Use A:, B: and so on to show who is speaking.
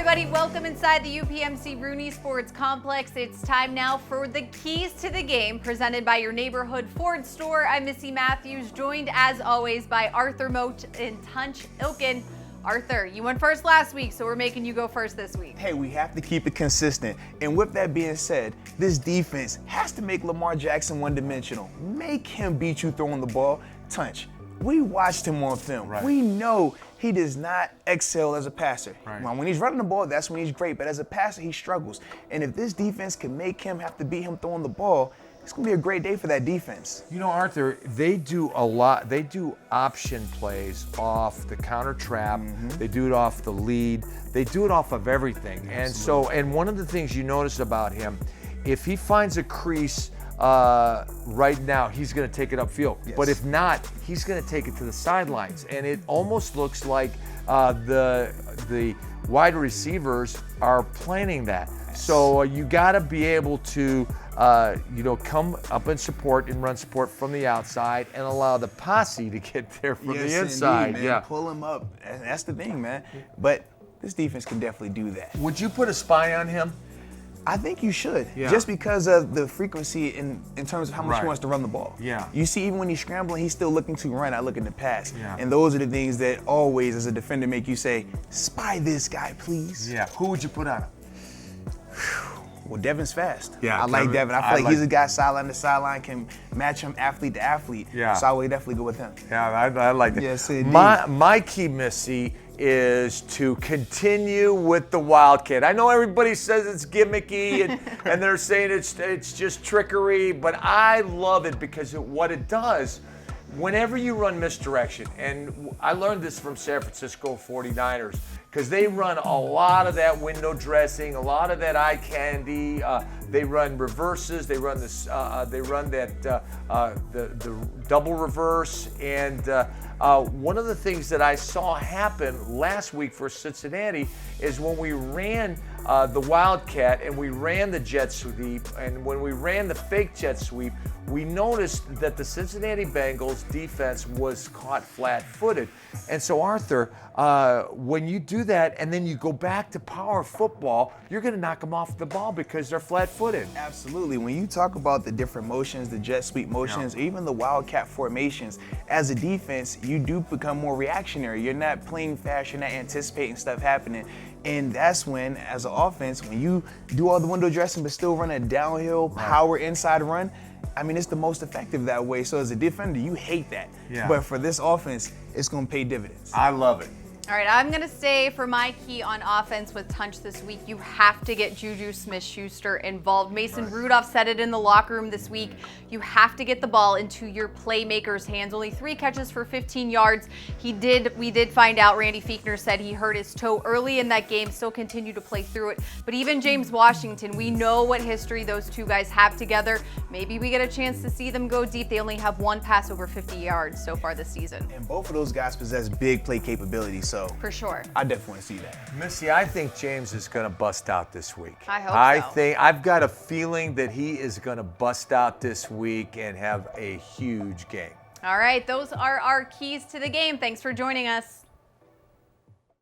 A: everybody. Welcome inside the UPMC Rooney Sports Complex. It's time now for the keys to the game, presented by your neighborhood Ford store. I'm Missi Matthews, joined as always by Arthur Moats and Tunch Ilkin. Arthur, you went first last week, so we're making you go first this week.
B: Hey, we have to keep it consistent. And with that being said, this defense has to make Lamar Jackson one-dimensional. Make him beat you throwing the ball. Tunch, we watched him on film.
C: Right.
B: We know he does not excel as a passer.
C: Right.
B: When he's running the ball, that's when he's great. But as a passer, he struggles. And if this defense can make him have to beat him throwing the ball, it's going to be a great day for that defense.
C: You know, Arthur, they do a lot. They do option plays off the counter trap. They do it off the lead. They do it off of everything. And one of the things you notice about him, if he finds a crease right now, he's going to take it upfield.
B: Yes.
C: But if not, he's going to take it to the sidelines. And it almost looks like the wide receivers are planning that. So you got to be able to, come up and support and run support from the outside and allow the posse to get there from the inside.
B: Indeed, man. Pull him up. And that's the thing, man. But this defense can definitely do that.
C: Would you put a spy on him?
B: I think you should,
C: Yeah.
B: just because of the frequency in terms of how much
C: Right.
B: he wants to run the ball.
C: Yeah.
B: You see, even when he's scrambling, he's still looking to run, not looking to pass.
C: Yeah.
B: And those are the things that always, as a defender, make you say, spy this guy, please.
C: Yeah. Who would you put on him?
B: Well, Devin's fast.
C: Yeah,
B: I like Devin. I feel like he's a guy sideline to sideline, can match him athlete to athlete.
C: Yeah.
B: So I would definitely go with him.
C: Yeah, I like that.
B: Yes, indeed.
C: My key, Missy, is to continue with the Wildcat. I know everybody says it's gimmicky and they're saying it's just trickery, but I love it because what it does, whenever you run misdirection, and I learned this from San Francisco 49ers, because they run a lot of that window dressing, a lot of that eye candy. They run reverses. They run this. They run that the double reverse. And one of the things that I saw happen last week for Cincinnati is when we ran the Wildcat and we ran the jet sweep, and when we ran the fake jet sweep, we noticed that the Cincinnati Bengals defense was caught flat-footed. And so, Arthur, when you do that and then you go back to power football, you're going to knock them off the ball because they're flat-footed.
B: Absolutely. When you talk about the different motions, the jet sweep motions, even the Wildcat formations, as a defense, you do become more reactionary. You're not playing fast, you're not anticipating stuff happening. And that's when, as an offense, when you do all the window dressing but still run a downhill power inside run, I mean, it's the most effective that way. So as a defender, you hate that.
C: Yeah.
B: But for this offense, it's going to pay dividends.
C: I love it.
A: All right, I'm going to stay for my key on offense with Tunch this week. You have to get Juju Smith-Schuster involved. Mason Rudolph said it in the locker room this week. You have to get the ball into your playmakers' hands. Only 3 catches for 15 yards. We did find out, Randy Fiechner said he hurt his toe early in that game, still continued to play through it. But even James Washington, we know what history those two guys have together. Maybe we get a chance to see them go deep. They only have 1 pass over 50 yards so far this season.
B: And both of those guys possess big play capability. So
A: For sure.
B: I definitely want to see that.
C: Missy, I think James is going to bust out this week.
A: I hope so.
C: I've got a feeling that he is going to bust out this week and have a huge game.
A: All right, those are our keys to the game. Thanks for joining us.